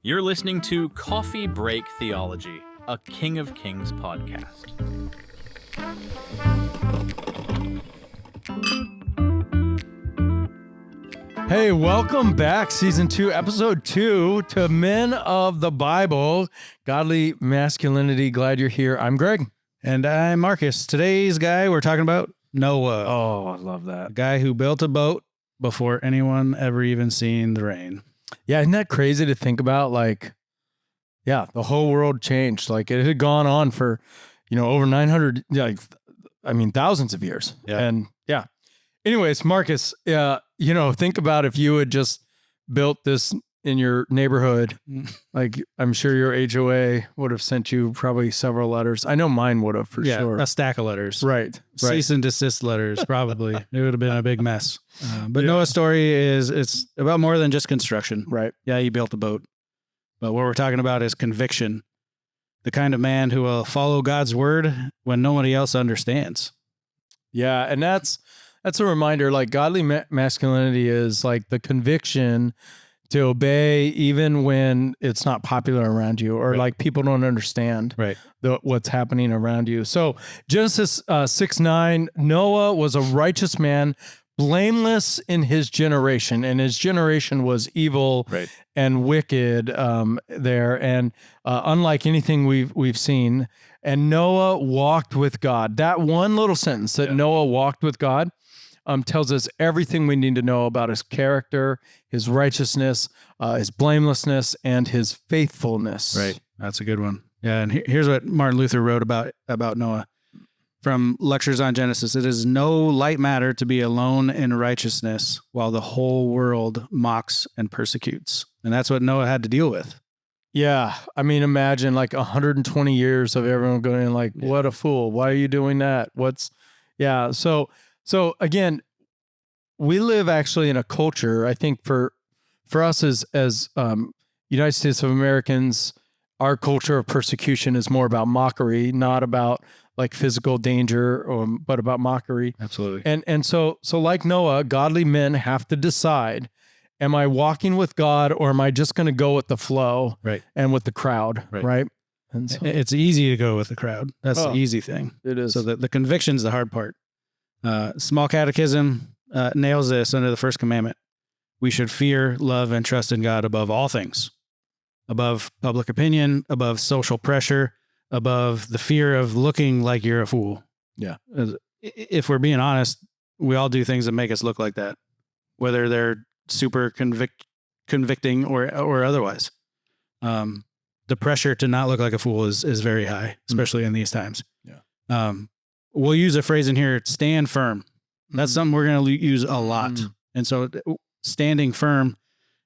You're listening to Coffee Break Theology, a King of Kings podcast. Hey, welcome back, Season 2, Episode 2, to Men of the Bible, Godly Masculinity. Glad you're here. I'm Greg. And I'm Marcus. Today's guy, we're talking about Noah. Oh, I love The that. guy who built a boat before anyone ever even seen the rain. Yeah, isn't that crazy to think about? The whole world changed. It had gone on for, over 900, thousands of years. Yeah. And anyways, Marcus, think about if you had just built this in your neighborhood. I'm sure your HOA would have sent you probably several letters. I know mine would have for sure. A stack of letters. Right. Cease and desist letters, probably. It would have been a big mess. But Noah's story it's about more than just construction. Right. Yeah, he built a boat. But what we're talking about is conviction. The kind of man who will follow God's word when nobody else understands. Yeah, and that's a reminder, godly masculinity is the conviction to obey even when it's not popular around you or Right. people don't understand Right. what's happening around you. So Genesis 6:9, Noah was a righteous man, blameless in his generation, and his generation was evil Right. and wicked there, and unlike anything we've seen. And Noah walked with God. That one little sentence that Noah walked with God tells us everything we need to know about his character, his righteousness, his blamelessness, and his faithfulness. Right. That's a good one. Yeah. And here's what Martin Luther wrote about Noah from Lectures on Genesis. It is no light matter to be alone in righteousness while the whole world mocks and persecutes. And that's what Noah had to deal with. Yeah. I mean, imagine 120 years of everyone going what a fool. Why are you doing that? So again, we live actually in a culture, I think for us as United States of Americans, our culture of persecution is more about mockery, not about physical danger, but about mockery. Absolutely. And so like Noah, godly men have to decide, am I walking with God or am I just going to go with the flow and with the crowd, right? And so, It's easy to go with the crowd. That's the easy thing. it is. So the conviction's the hard part. Small Catechism nails this under the first commandment. We should fear, love, and trust in God above all things, above public opinion, above social pressure, above the fear of looking like you're a fool. Yeah. If we're being honest, we all do things that make us look like that, whether they're super convicting or otherwise. The pressure to not look like a fool is very high, especially in these times. Yeah. We'll use a phrase in here, stand firm. That's something we're going to use a lot. And so standing firm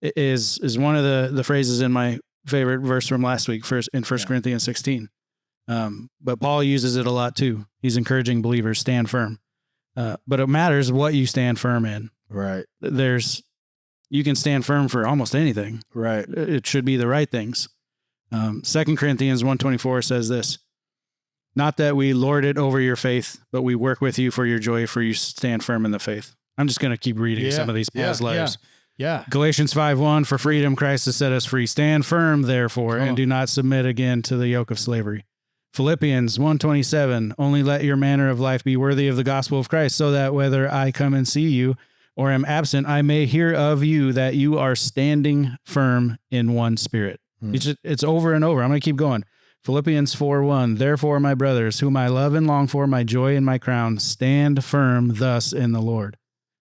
is one of the phrases in my favorite verse from last week, in 1 Corinthians 16. But Paul uses it a lot too. He's encouraging believers, stand firm. But it matters what you stand firm in. Right. You can stand firm for almost anything. Right. It should be the right things. 2 Corinthians 1:24 says this, not that we lord it over your faith, but we work with you for your joy, for you stand firm in the faith. I'm just going to keep reading some of these Paul's letters. Yeah. Galatians 5:1, for freedom Christ has set us free. Stand firm, therefore, and do not submit again to the yoke of slavery. Philippians 1:27, only let your manner of life be worthy of the gospel of Christ, so that whether I come and see you or am absent, I may hear of you that you are standing firm in one spirit. It's over and over. I'm going to keep going. Philippians 4:1, therefore, my brothers, whom I love and long for, my joy and my crown, stand firm thus in the Lord.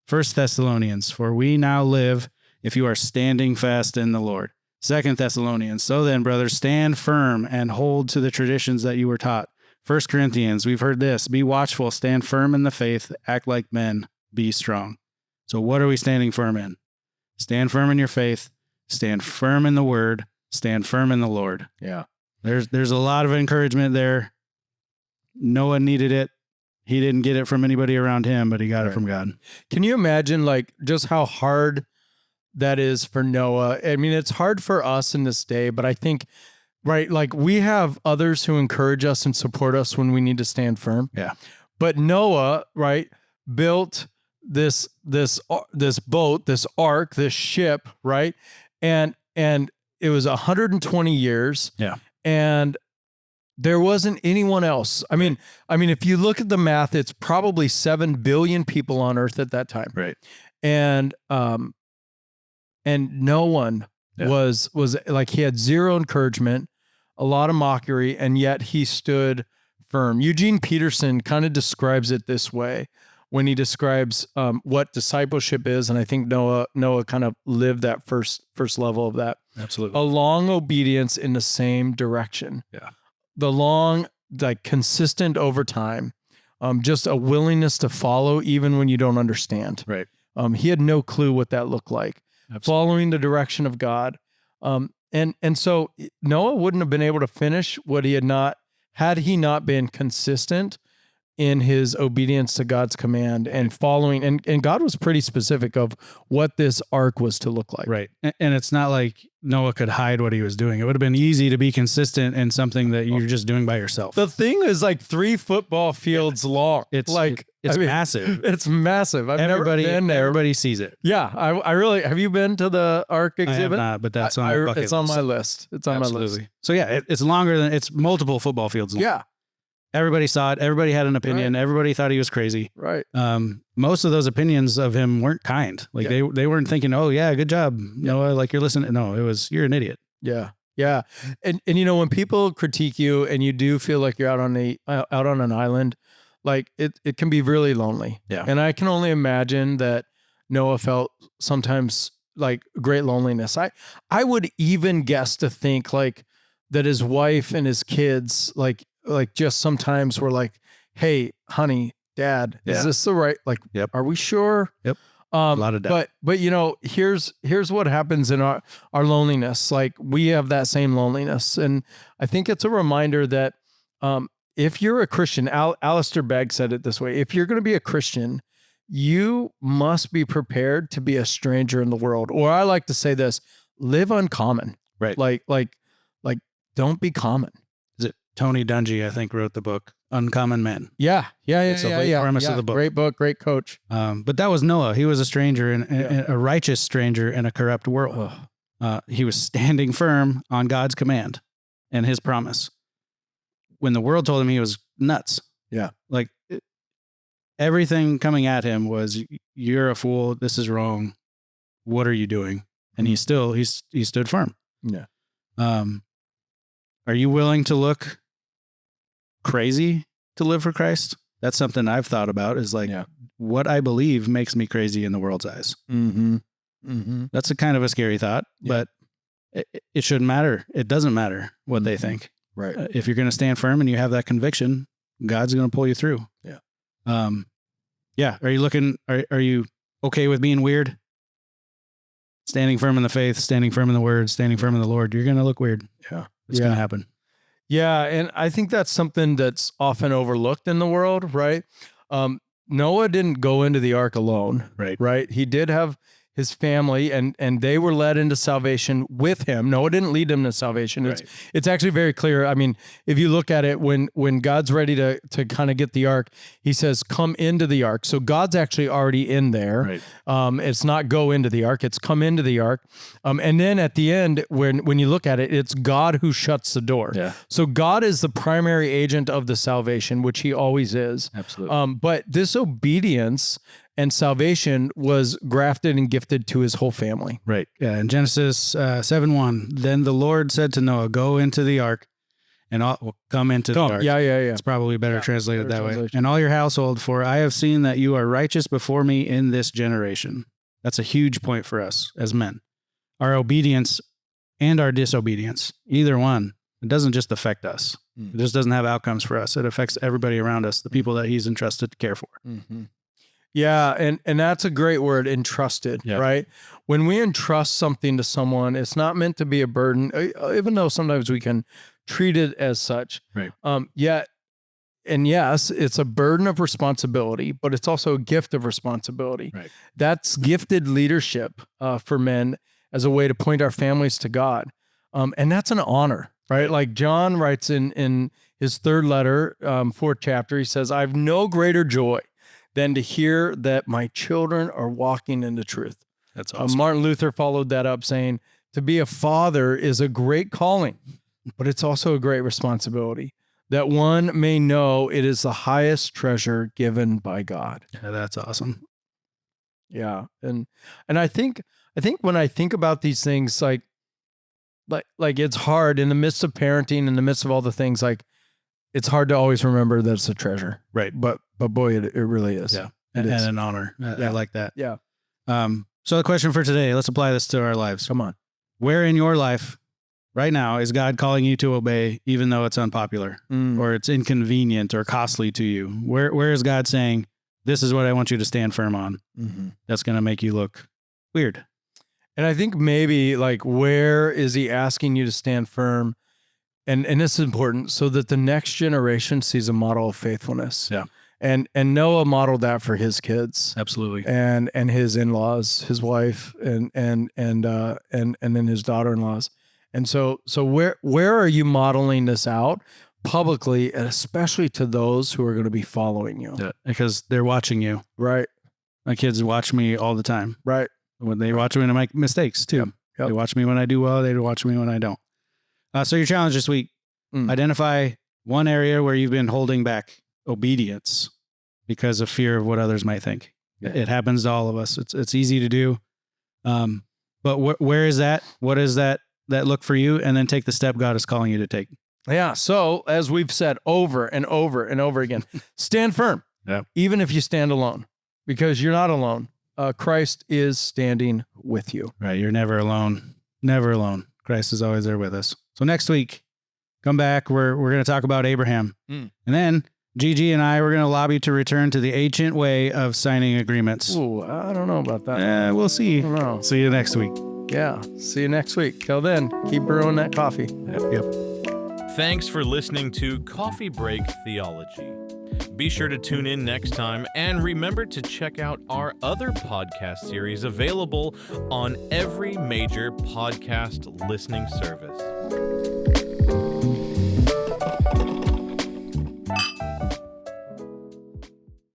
1 Thessalonians, for we now live if you are standing fast in the Lord. 2 Thessalonians, so then, brothers, stand firm and hold to the traditions that you were taught. 1 Corinthians, we've heard this, be watchful, stand firm in the faith, act like men, be strong. So what are we standing firm in? Stand firm in your faith, stand firm in the word, stand firm in the Lord. Yeah. There's a lot of encouragement there. Noah needed it. He didn't get it from anybody around him, but he got it from God. Can you imagine just how hard that is for Noah? I mean, it's hard for us in this day, but I think, we have others who encourage us and support us when we need to stand firm. Yeah. But Noah, built this boat, this ark, this ship, right? And it was 120 years. Yeah. And there wasn't anyone else. I mean, if you look at the math, it's probably 7 billion people on earth at that time. Right. And no one was like, he had zero encouragement, a lot of mockery, and yet he stood firm. Eugene Peterson kind of describes it this way when he describes what discipleship is, and I think Noah kind of lived that first level of that. Absolutely. A long obedience in the same direction. Yeah. The long, like, consistent over time, just a willingness to follow even when you don't understand. Right. He had no clue what that looked like. Absolutely. Following the direction of God. And so Noah wouldn't have been able to finish what he had he not been consistent in his obedience to God's command and following. And God was pretty specific of what this ark was to look like. Right. And it's not like Noah could hide what he was doing. It would have been easy to be consistent in something that you're just doing by yourself. The thing is like 3 football fields long. It's It's massive. It's massive. I've never been there. Everybody sees it. Yeah. I really, have you been to the ark exhibit? I have not, but that's on my bucket It's on list. my list. It's on my list. So yeah, it's longer than, it's multiple football fields long. Yeah. Everybody saw it. Everybody had an opinion. Right. Everybody thought he was crazy. Right. Most of those opinions of him weren't kind. Like they weren't thinking, oh yeah, good job, Noah. Like you're listening. No, it was, you're an idiot. Yeah. Yeah. And you know, when people critique you and you do feel like you're out on an island, like it can be really lonely. Yeah. And I can only imagine that Noah felt sometimes like great loneliness. I would even guess to think like that his wife and his kids, like just sometimes were like, hey, honey, dad, is this the right, like, are we sure? Yep. A lot of doubt. But you know, here's what happens in our loneliness. Like we have that same loneliness. And I think it's a reminder that if you're a Christian, Alistair Begg said it this way, if you're going to be a Christian, you must be prepared to be a stranger in the world. Or I like to say this, live uncommon. Right. Like don't be common. Is it Tony Dungy, I think, wrote the book Uncommon Men. Yeah. It's the premise of the book. Great book, great coach. But that was Noah. He was a stranger and a righteous stranger in a corrupt world. He was standing firm on God's command and his promise. When the world told him he was nuts. Yeah. Like everything coming at him was, you're a fool. This is wrong. What are you doing? And he stood firm. Yeah. Are you willing to look crazy to live for Christ? That's something I've thought about, is like what I believe makes me crazy in the world's eyes. Mm-hmm. Mm-hmm. That's a kind of a scary thought, but it shouldn't matter. It doesn't matter what they think. Right. If you're going to stand firm and you have that conviction, God's going to pull you through. Yeah. Are you okay with being weird? Standing firm in the faith, standing firm in the word, standing firm in the Lord. You're going to look weird. Yeah. It's going to happen. Yeah. And I think that's something that's often overlooked in the world, right? Noah didn't go into the ark alone. Right. He did have his family and they were led into salvation with him. Noah didn't lead them to salvation. It's actually very clear. I mean, if you look at it, when God's ready to kind of get the ark, he says, come into the ark. So God's actually already in there. Right. It's not go into the ark, it's come into the ark. And then at the end, when you look at it, it's God who shuts the door. Yeah. So God is the primary agent of the salvation, which he always is. Absolutely. But this obedience and salvation was grafted and gifted to his whole family. Right. Yeah. In Genesis 7:1, then the Lord said to Noah, go into the ark and come into the ark. Yeah. It's probably better translated that way. And all your household, for I have seen that you are righteous before me in this generation. That's a huge point for us as men. Our obedience and our disobedience, either one, it doesn't just affect us. It just doesn't have outcomes for us. It affects everybody around us, the people that he's entrusted to care for. Mm-hmm. Yeah, and that's a great word, entrusted, right? When we entrust something to someone, it's not meant to be a burden, even though sometimes we can treat it as such. Right. And yes, it's a burden of responsibility, but it's also a gift of responsibility. Right. That's gifted leadership for men as a way to point our families to God. And that's an honor, right? Like John writes in his 3rd letter, 4th chapter, he says, I have no greater joy than to hear that my children are walking in the truth. That's awesome. Martin Luther followed that up saying, To be a father is a great calling, but it's also a great responsibility, that one may know it is the highest treasure given by God. Yeah, that's awesome. Yeah. And I think when I think about these things, like it's hard in the midst of parenting, in the midst of all the things, like it's hard to always remember that it's a treasure. Right. But boy, it really is. Yeah. And an honor. I like that. Yeah. So the question for today, let's apply this to our lives. Come on. Where in your life right now is God calling you to obey, even though it's unpopular or it's inconvenient or costly to you? Where is God saying, this is what I want you to stand firm on? That's going to make you look weird. And I think maybe like, where is he asking you to stand firm? And this is important so that the next generation sees a model of faithfulness. Yeah. And Noah modeled that for his kids. Absolutely. And his in-laws, his wife, and then his daughter-in-laws. And so where are you modeling this out publicly, and especially to those who are going to be following you? Yeah, because they're watching you. Right. My kids watch me all the time. Right. When they watch me to make mistakes too. Yep. They watch me when I do well. They watch me when I don't. So your challenge this week, identify one area where you've been holding back obedience because of fear of what others might think. Yeah. It happens to all of us. It's easy to do. But where is that? What is that look for you? And then take the step God is calling you to take. Yeah. So as we've said over and over and over again, stand firm. Yeah. Even if you stand alone, because you're not alone. Christ is standing with you. Right. You're never alone. Never alone. Christ is always there with us. So next week, come back. We're going to talk about Abraham. And then Gigi and I, we're going to lobby to return to the ancient way of signing agreements. Ooh, I don't know about that. We'll see. I don't know. See you next week. Yeah. See you next week. Till then, keep brewing that coffee. Yep. Thanks for listening to Coffee Break Theology. Be sure to tune in next time, and remember to check out our other podcast series available on every major podcast listening service.